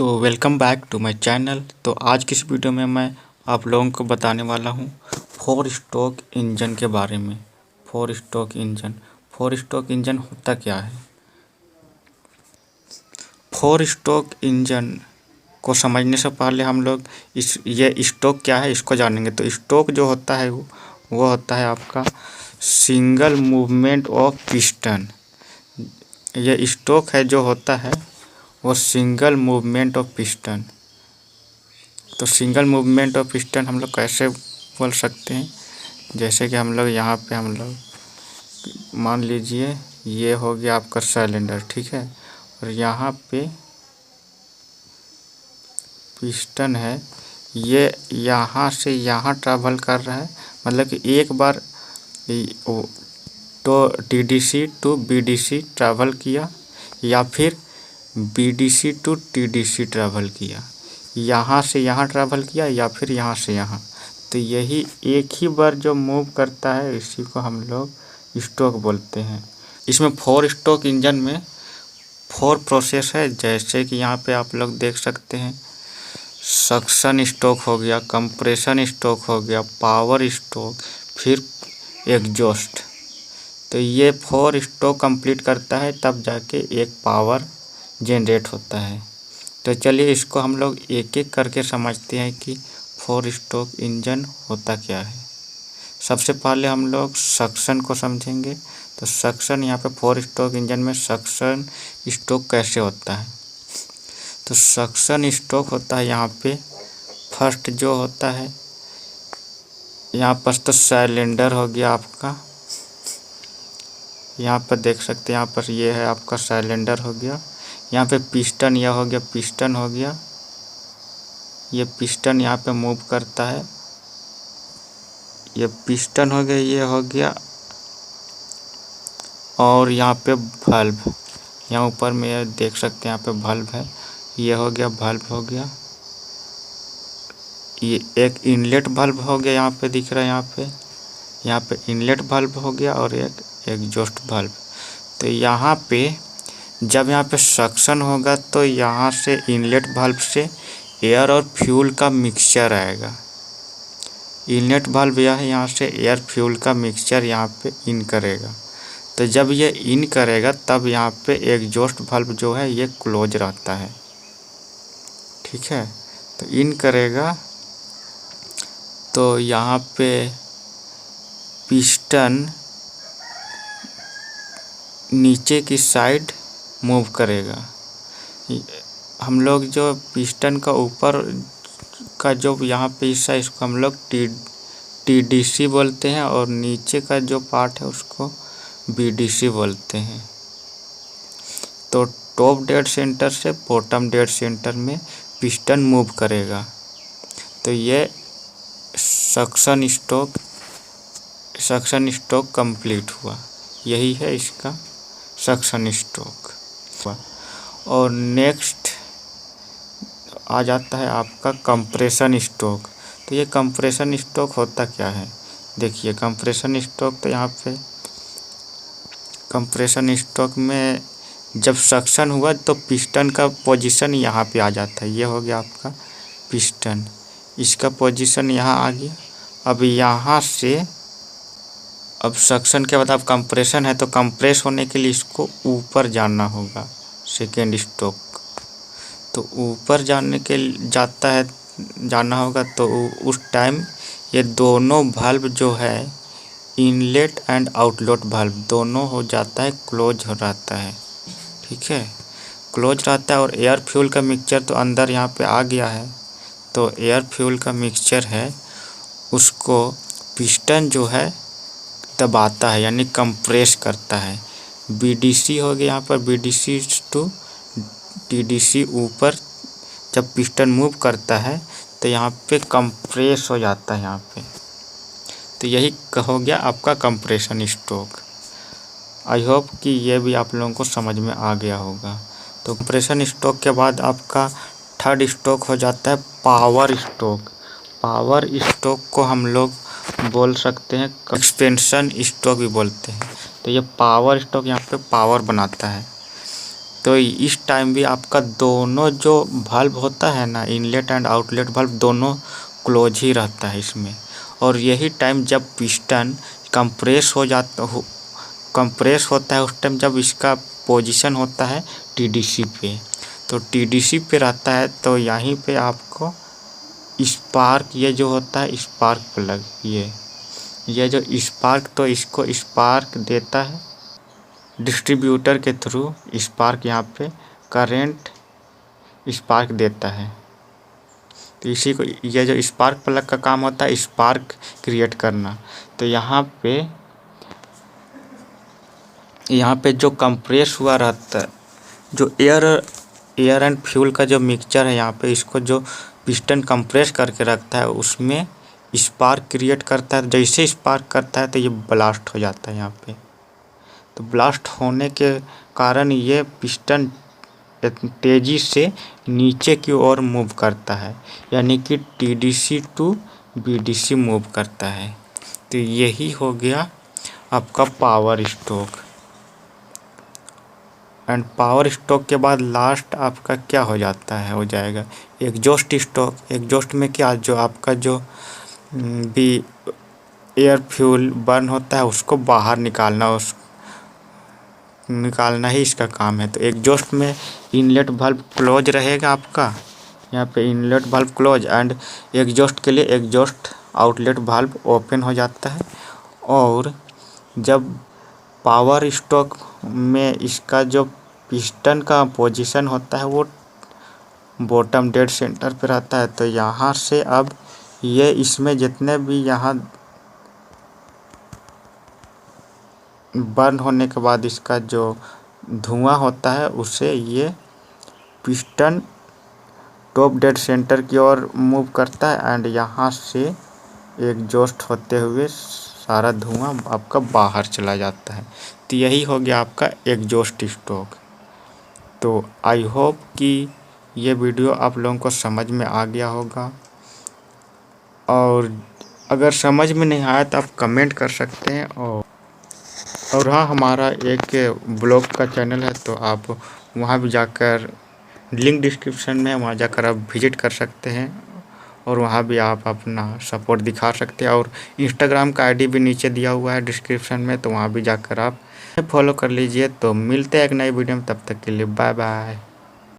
तो welcome back to my channel. तो आज की इस वीडियो में मैं आप लोगों को बताने वाला हूँ फोर स्ट्रोक इंजन के बारे में। फोर स्ट्रोक इंजन होता क्या है? फोर स्ट्रोक इंजन को समझने से पहले हम लोग ये स्ट्रोक क्या है इसको जानेंगे। तो स्ट्रोक जो होता है वो होता है आपका सिंगल मूवमेंट ऑफ पिस्टन। ये स्ट्रोक है जो होता है वो सिंगल मूवमेंट ऑफ पिस्टन। तो सिंगल मूवमेंट ऑफ पिस्टन हम लोग कैसे बोल सकते हैं? जैसे कि हम लोग यहाँ पे मान लीजिए ये हो गया आपका सिलेंडर, ठीक है, और यहाँ पे पिस्टन है, ये यहाँ से यहाँ ट्रैवल कर रहा है। मतलब कि एक बार तो TDC टू BDC ट्रैवल किया या फिर BDC टू TDC ट्रैवल किया, यहाँ से यहाँ ट्रैवल किया या फिर यहाँ से यहाँ। तो यही एक ही बार जो मूव करता है इसी को हम लोग स्ट्रोक बोलते हैं। इसमें फोर स्ट्रोक इंजन में फोर प्रोसेस है, जैसे कि यहाँ पे आप लोग देख सकते हैं। सक्शन स्ट्रोक हो गया, कंप्रेशन स्ट्रोक हो गया, पावर स्ट्रोक, फिर एग्जॉस्ट। तो ये फोर स्ट्रोक कंप्लीट करता है तब जाके एक पावर जनरेट होता है। तो चलिए इसको हम लोग एक एक करके समझते हैं कि फोर स्ट्रोक इंजन होता क्या है। सबसे पहले हम लोग सक्शन को समझेंगे। तो सक्शन, यहाँ पे फोर स्ट्रोक इंजन में सक्शन स्ट्रोक कैसे होता है? तो सक्शन स्ट्रोक होता है यहाँ पे फर्स्ट जो होता है, यहाँ पर तो सिलेंडर हो गया आपका, यहाँ पर देख सकते हैं, यहाँ पर ये है आपका सिलेंडर हो गया। यहाँ पे पिस्टन, यह हो गया पिस्टन हो गया, ये पिस्टन यहाँ पे मूव करता है, ये पिस्टन हो गया, ये हो गया। और यहाँ पे वाल्व, यहाँ ऊपर में देख सकते हैं यहाँ पे वाल्व है, ये हो गया वाल्व हो गया। ये एक इनलेट वाल्व हो गया, यहाँ पे दिख रहा है, यहाँ पे इनलेट वाल्व हो गया और एक एग्जॉस्ट वाल्व। तो यहाँ पे जब यहाँ पे सक्शन होगा तो यहाँ से इनलेट वाल्व से एयर और फ्यूल का मिक्सचर आएगा। इनलेट वाल्व यह है, यहाँ से एयर फ्यूल का मिक्सचर यहाँ पे इन करेगा। तो जब ये इन करेगा तब यहाँ पे एग्जॉस्ट वाल्व जो है ये क्लोज रहता है, ठीक है। तो इन करेगा तो यहाँ पे पिस्टन नीचे की साइड मूव करेगा। हम लोग जो पिस्टन का ऊपर का जो यहाँ पे हिस्सा, इसको हम लोग TDC बोलते हैं और नीचे का जो पार्ट है उसको BDC बोलते हैं। तो टॉप डेड सेंटर से बॉटम डेड सेंटर में पिस्टन मूव करेगा। तो ये सक्शन स्ट्रोक कंप्लीट हुआ, यही है इसका सक्शन स्ट्रोक। और नेक्स्ट आ जाता है आपका कंप्रेशन स्ट्रोक। तो ये कंप्रेशन स्ट्रोक होता क्या है? देखिए कंप्रेशन स्ट्रोक, तो यहाँ पे कंप्रेशन स्ट्रोक में जब सक्शन हुआ तो पिस्टन का पोजीशन यहाँ पे आ जाता है, ये हो गया आपका पिस्टन, इसका पोजीशन यहाँ आ गया। अब यहाँ से अब सक्शन के बाद अब कंप्रेशन है, तो कंप्रेस होने के लिए इसको ऊपर जाना होगा, सेकेंड स्ट्रोक। तो ऊपर जाना होगा तो उस टाइम ये दोनों वाल्व जो है, इनलेट एंड आउटलेट वाल्व दोनों हो जाता है क्लोज हो रहता है, ठीक है, क्लोज रहता है। और एयर फ्यूल का मिक्सचर तो अंदर यहाँ पे आ गया है। तो एयर फ्यूल का मिक्सचर है उसको पिस्टन जो है दबाता है, यानी कंप्रेस करता है। BDC हो गया, यहाँ पर BDC टू TDC ऊपर जब पिस्टन मूव करता है तो यहाँ पे कंप्रेस हो जाता है यहाँ पे। तो यही हो गया आपका कंप्रेशन स्ट्रोक। आई होप कि ये भी आप लोगों को समझ में आ गया होगा। तो कंप्रेशन स्ट्रोक के बाद आपका थर्ड स्ट्रोक हो जाता है पावर स्ट्रोक। पावर स्ट्रोक को हम लोग बोल सकते हैं एक्सपेंशन स्ट्रोक भी बोलते हैं। तो ये पावर स्ट्रोक यहाँ पे पावर बनाता है। तो इस टाइम भी आपका दोनों जो वाल्व होता है ना, इनलेट एंड आउटलेट वाल्व दोनों क्लोज ही रहता है इसमें। और यही टाइम जब पिस्टन कंप्रेस होता है उस टाइम जब इसका पोजीशन होता है टीडीसी पे, तो टीडीसी पे रहता है। तो यहीं पे आपको स्पार्क, ये जो होता है स्पार्क प्लग, ये जो स्पार्क, तो इसको स्पार्क देता है डिस्ट्रीब्यूटर के थ्रू। स्पार्क यहाँ पे करंट स्पार्क देता है। तो इसी को, ये जो स्पार्क प्लग का काम होता है स्पार्क क्रिएट करना। तो यहाँ पे जो कंप्रेस हुआ रहता है, जो एयर एंड फ्यूल का जो मिक्सचर है यहाँ पे, इसको जो पिस्टन कंप्रेस करके रखता है उसमें स्पार्क क्रिएट करता है। जैसे स्पार्क करता है तो ये ब्लास्ट हो जाता है यहाँ पे। तो ब्लास्ट होने के कारण ये पिस्टन तेज़ी से नीचे की ओर मूव करता है, यानी कि टीडीसी टू बीडीसी मूव करता है। तो यही हो गया आपका power stroke. And power stroke के बाद लास्ट आपका क्या हो जाता है, हो जाएगा एग्जॉस्ट स्ट्रोक। एग्जॉस्ट में क्या, जो आपका जो भी एयर फ्यूल बर्न होता है उसको बाहर निकालना ही इसका काम है। तो एग्जॉस्ट में इनलेट वाल्व क्लोज रहेगा आपका, यहाँ पे inlet valve close, and exhaust के लिए एग्जॉस्ट आउटलेट वाल्व ओपन हो जाता है। और जब पावर स्ट्रोक में इसका जो पिस्टन का पोजीशन होता है वो बॉटम डेड सेंटर पे रहता है। तो यहाँ से अब ये इसमें जितने भी यहाँ बर्न होने के बाद इसका जो धुआं होता है उसे ये पिस्टन टॉप डेड सेंटर की ओर मूव करता है, एंड यहाँ से एग्जॉस्ट होते हुए सारा धुआं आपका बाहर चला जाता है। तो यही हो गया आपका एग्जॉस्ट स्ट्रोक। तो आई होप कि ये वीडियो आप लोगों को समझ में आ गया होगा, और अगर समझ में नहीं आया तो आप कमेंट कर सकते हैं। और हाँ, हमारा एक ब्लॉग का चैनल है, तो आप वहाँ भी जाकर, लिंक डिस्क्रिप्शन में, वहाँ जाकर आप विजिट कर सकते हैं और वहाँ भी आप अपना सपोर्ट दिखा सकते हैं। और इंस्टाग्राम का आईडी भी नीचे दिया हुआ है डिस्क्रिप्शन में, तो वहाँ भी जाकर आप फॉलो कर लीजिए। तो मिलते हैं एक नई वीडियो में, तब तक के लिए बाय बाय।